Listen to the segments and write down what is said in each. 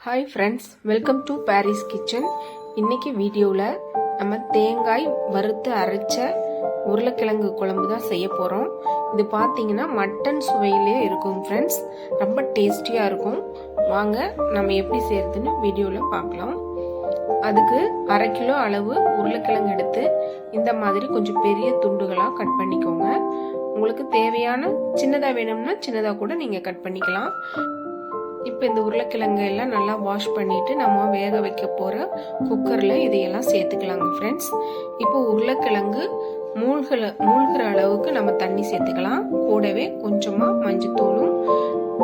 Hi friends, welcome to Paris kitchen. இன்னைக்கு வீடியோவில் நம்ம தேங்காய் வறுத்து அரைச்ச உருளைக்கிழங்கு குழம்பு தான் செய்ய போகிறோம். இது பார்த்தீங்கன்னா மட்டன் சுவையிலே இருக்கும் ஃப்ரெண்ட்ஸ், ரொம்ப டேஸ்டியாக இருக்கும். வாங்க நம்ம எப்படி செய்யறதுன்னு வீடியோவில் பார்க்கலாம். அதுக்கு 1/2 கிலோ அளவு உருளைக்கிழங்கு எடுத்து இந்த மாதிரி கொஞ்சம் பெரிய துண்டுகளாக கட் பண்ணிக்கோங்க. உங்களுக்கு தேவையான சின்னதாக வேணும்னா சின்னதாக கூட நீங்கள் கட் பண்ணிக்கலாம். இப்போ இந்த உருளைக்கிழங்கு எல்லாம் நல்லா வாஷ் பண்ணிட்டு நம்ம வேக வைக்க போகிற குக்கரில் இதையெல்லாம் சேர்த்துக்கலாங்க ஃப்ரெண்ட்ஸ். இப்போ உருளைக்கிழங்கு மூழ்கிற அளவுக்கு நம்ம தண்ணி சேர்த்துக்கலாம். கூடவே கொஞ்சமாக மஞ்சத்தூளும்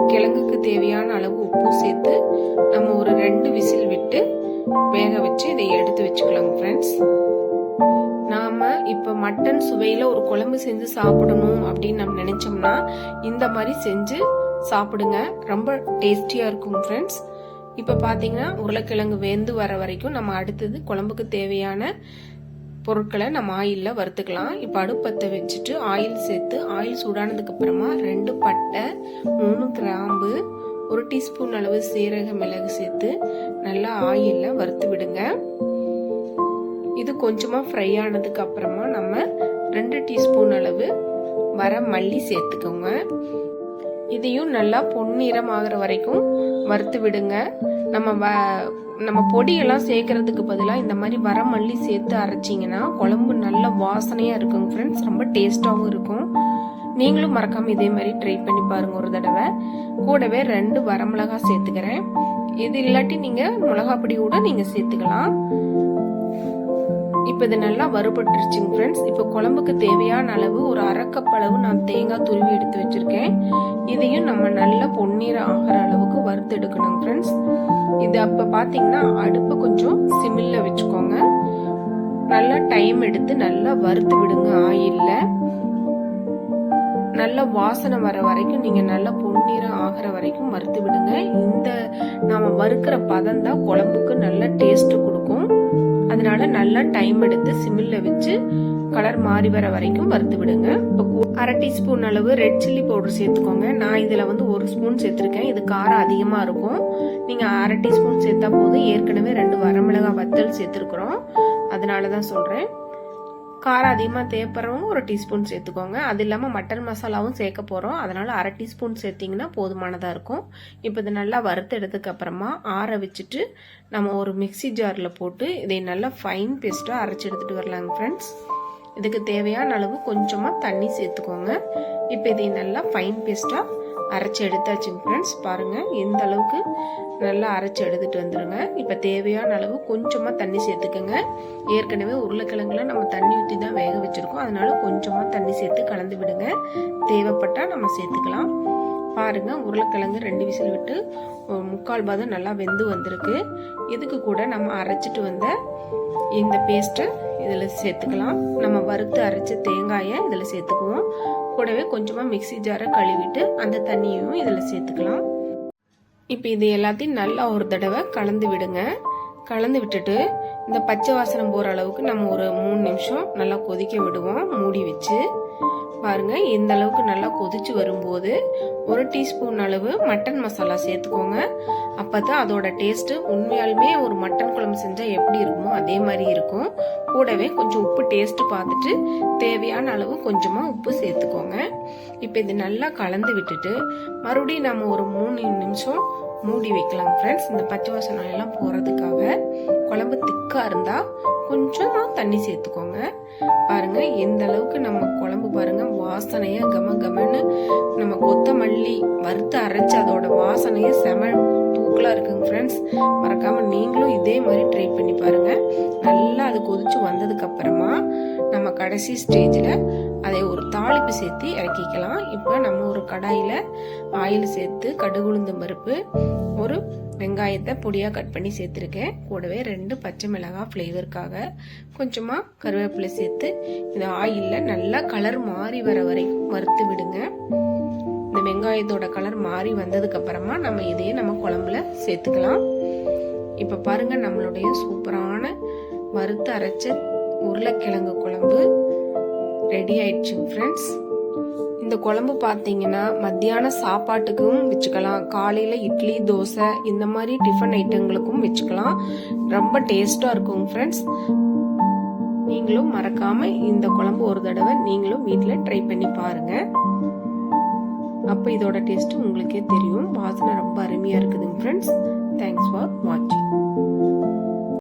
கிழங்குக்கு தேவையான அளவு உப்பும் சேர்த்து நம்ம ஒரு 2 விசில் விட்டு வேக வச்சு இதை எடுத்து வச்சுக்கலாங்க ஃப்ரெண்ட்ஸ். நாம இப்ப மட்டன் சுவையில ஒரு குழம்பு செஞ்சு சாப்பிடணும் அப்படின்னு நம்ம நினைச்சோம்னா இந்த மாதிரி செஞ்சு சாப்பிடுங்க, ரொம்ப டேஸ்டியா இருக்கும் ஃப்ரெண்ட்ஸ். இப்ப பாத்தீங்கன்னா உருளைக்கிழங்கு வெந்து வர வரைக்கும் நம்ம அடுத்தது குழம்புக்கு தேவையான பொருட்களை நம்ம ஆயில்ல வறுத்துக்கலாம். இப்ப அடுப்பத்தை வச்சுட்டு ஆயில் சேர்த்து ஆயில் சூடானதுக்கு அப்புறமா 2 பட்டை, 3 கிராம்பு, 1 டீஸ்பூன் அளவு சீரக மிளகு சேர்த்து நல்லா ஆயில்ல வறுத்து விடுங்க. இது கொஞ்சமா ஃப்ரை ஆனதுக்கு அப்புறமா நம்ம 2 டீஸ்பூன் அளவு வர மல்லி சேர்த்துக்கோங்க. இதையும் நல்லா பொன்னிறம் ஆகிற வரைக்கும் வறுத்து விடுங்க. நம்ம பொடியெல்லாம் சேர்க்கறதுக்கு பதிலாக இந்த மாதிரி வர மல்லி சேர்த்து அரைச்சிங்கன்னா குழம்பு நல்ல வாசனையா இருக்கும் ஃப்ரெண்ட்ஸ், ரொம்ப டேஸ்டாகவும் இருக்கும். நீங்களும் மறக்காம இதே மாதிரி ட்ரை பண்ணி பாருங்க ஒரு தடவை. கூடவே 2 வரமிளகாய் சேர்த்துக்கிறேன். இது இல்லாட்டி நீங்க மிளகா பொடி கூட நீங்க சேர்த்துக்கலாம். இப்ப இது நல்லா வறுபட்டுருச்சுங்க ஃப்ரெண்ட்ஸ். இப்ப குழம்புக்கு தேவையான அளவு ஒரு 1/2 கப் அளவு நான் தேங்காய் துருவி எடுத்து வச்சிருக்கேன். இதையும் நம்ம நல்லா பொன்னிறம் ஆகிற அளவுக்கு வறுத்து எடுக்கணும் ஃப்ரெண்ட்ஸ். இது அப்ப பாத்தீங்கன்னா அடுப்பு கொஞ்சம் சிமில்ல வச்சுக்கோங்க. நல்லா டைம் எடுத்து நல்லா வறுத்து விடுங்க. ஆயில்ல நல்ல வாசனை வர வரைக்கும் நீங்க நல்லா பொன்னிறம் ஆகிற வரைக்கும் வறுத்து விடுங்க. இந்த நாம வறுக்கிற பதம் தான் குழம்புக்கு நல்ல டேஸ்ட் கொடுக்கும். அதனால நல்லா டைம் எடுத்து சிமில்ல வச்சு கலர் மாறி வர வரைக்கும் வறுத்து விடுங்க. 1/2 டீஸ்பூன் அளவு ரெட் சில்லி பவுடர் சேர்த்துக்கோங்க. நான் இதுல 1 ஸ்பூன் சேர்த்திருக்கேன். இது காரம் அதிகமா இருக்கும். நீங்க 1/2 டீஸ்பூன் சேர்த்தா போதும். ஏற்கனவே 2 வரமிளகாய் வத்தல் சேர்த்திருக்கிறோம், அதனாலதான் சொல்றேன். காரம் அதிகமா தேவைப்படுறவங்க 1 டீஸ்பூன் சேர்த்துக்கோங்க. அது இல்லாம மட்டன் மசாலாவும் சேர்க்க போறோம், அதனால 1/2 டீஸ்பூன் சேர்த்தீங்கன்னா போதுமானதா இருக்கும். இப்போ இது நல்லா வறுத்து எடுத்ததுக்கு அப்புறமா ஆற வச்சுட்டு நம்ம ஒரு மிக்சி ஜார்ல போட்டு இதை நல்லா ஃபைன் பேஸ்டா அரைச்சு எடுத்துட்டு வரலாங்க ஃப்ரெண்ட்ஸ். இதுக்கு தேவையான அளவு கொஞ்சமா தண்ணி சேர்த்துக்கோங்க. இப்போ இதை நல்லா ஃபைன் பேஸ்டா அரைச்சு எடுத்தாச்சுங்க ஃப்ரெண்ட்ஸ். பாருங்க எந்த அளவுக்கு நல்லா அரைச்சு எடுத்துட்டு வந்துருங்க. இப்ப தேவையான அளவு கொஞ்சமா தண்ணி சேர்த்துக்கோங்க. ஏற்கனவே உருளைக்கிழங்குல நம்ம தண்ணி ஊற்றி தான் வேக வச்சிருக்கோம், அதனால கொஞ்சமா தண்ணி சேர்த்து கலந்து விடுங்க. தேவைப்பட்டா நம்ம சேர்த்துக்கலாம். பாருங்க உருளைக்கிழங்கு 2 விசில் விட்டு 3/4 பாதம் நல்லா வெந்து வந்திருக்கு. இதுக்கு கூட நம்ம அரைச்சிட்டு வந்த இந்த பேஸ்ட்டை இதுல சேர்த்துக்கலாம். நம்ம வறுத்து அரைச்ச தேங்காயை இதுல சேர்த்துக்குவோம். கூடவே கொஞ்சமா மிக்சி ஜாரை கழுவிட்டு அந்த தண்ணியும் இதுல சேர்த்துக்கலாம். இப்ப இது எல்லாத்தையும் நல்லா ஒரு தடவை கலந்து விடுங்க. கலந்து விட்டுட்டு இந்த பச்சை வாசனை போற அளவுக்கு நம்ம ஒரு 3 நிமிஷம் நல்லா கொதிக்க விடுவோம் மூடி வச்சு. பாருங்க எந்த அளவுக்கு நல்லா கொதிச்சு வரும்போது 1 டீஸ்பூன் அளவு மட்டன் மசாலா சேர்த்துக்கோங்க. அப்பதான் அதோட டேஸ்ட் உண்மையாலுமே ஒரு மட்டன் குழம்பு செஞ்சா எப்படி இருக்குமோ அதே மாதிரி இருக்கும். கூடவே கொஞ்சம் உப்பு டேஸ்ட் பார்த்துட்டு தேவையான அளவு கொஞ்சமா உப்பு சேர்த்துக்கோங்க. இப்ப இது நல்லா கலந்து விட்டுட்டு மறுபடியும் நம்ம ஒரு 3 நிமிஷம் மூடி வைக்கலாம் ஃப்ரெண்ட்ஸ். இந்த பச்சை வாசனை எல்லாம் போறதுக்காக. குழம்பு திக்கா இருந்தா கொஞ்சமா தண்ணி சேர்த்துக்கோங்க. பாருங்க எந்த அளவுக்கு நம்ம குழம்பு பாருங்க வாசனையா கம கமன்னு நம்ம கொத்தமல்லி வறுத்து அரைச்சு அதோட வாசனைய செம தூக்கலா இருக்குங்க ஃப்ரெண்ட்ஸ். மறக்காம நீங்களும் இதே மாதிரி ட்ரை பண்ணி பாருங்க. நல்லா அது கொதிச்சு வந்ததுக்கு அப்புறமா நம்ம கடைசி ஸ்டேஜ்ல அதை ஒரு தாளிப்பு சேர்த்து இறக்கிக்கலாம். இப்ப நம்ம ஒரு கடாயில ஆயில் சேர்த்து கடுகு உளுந்தம் பருப்பு, ஒரு வெங்காயத்தை பொடியா கட் பண்ணி சேர்த்திருக்கேன். கூடவே 2 பச்சை மிளகாய் ஃப்ளேவருக்காக, கொஞ்சமா கருவேப்பிலை சேர்த்து இந்த ஆயில்ல நல்லா கலர் மாறி வர வரைக்கும் வறுத்து விடுங்க. இந்த வெங்காயத்தோட கலர் மாறி வந்ததுக்கு அப்புறமா நம்ம இதையே நம்ம குழம்புல சேர்த்துக்கலாம். இப்ப பாருங்க நம்மளுடைய சூப்பரான வறுத்து அரைச்ச உருளைக்கிழங்கு குழம்பு ரெடி ஆயிடுச்சுங்க ஃப்ரெண்ட்ஸ். இந்த குழம்பு பார்த்தீங்கன்னா மத்தியான சாப்பாட்டுக்கும் வச்சுக்கலாம், காலையில இட்லி தோசை இந்த மாதிரி டிஃபன் ஐட்டங்களுக்கும் வச்சுக்கலாம். ரொம்ப டேஸ்டா இருக்கும் ஃப்ரெண்ட்ஸ். நீங்களும் மறக்காம இந்த குழம்பு ஒரு தடவை நீங்களும் வீட்டில் ட்ரை பண்ணி பாருங்க. அப்போ இதோட டேஸ்ட் உங்களுக்கே தெரியும். வாசனை ரொம்ப அருமையா இருக்குதுங்க ஃப்ரெண்ட்ஸ். தேங்க்ஸ் ஃபார் வாட்சிங்.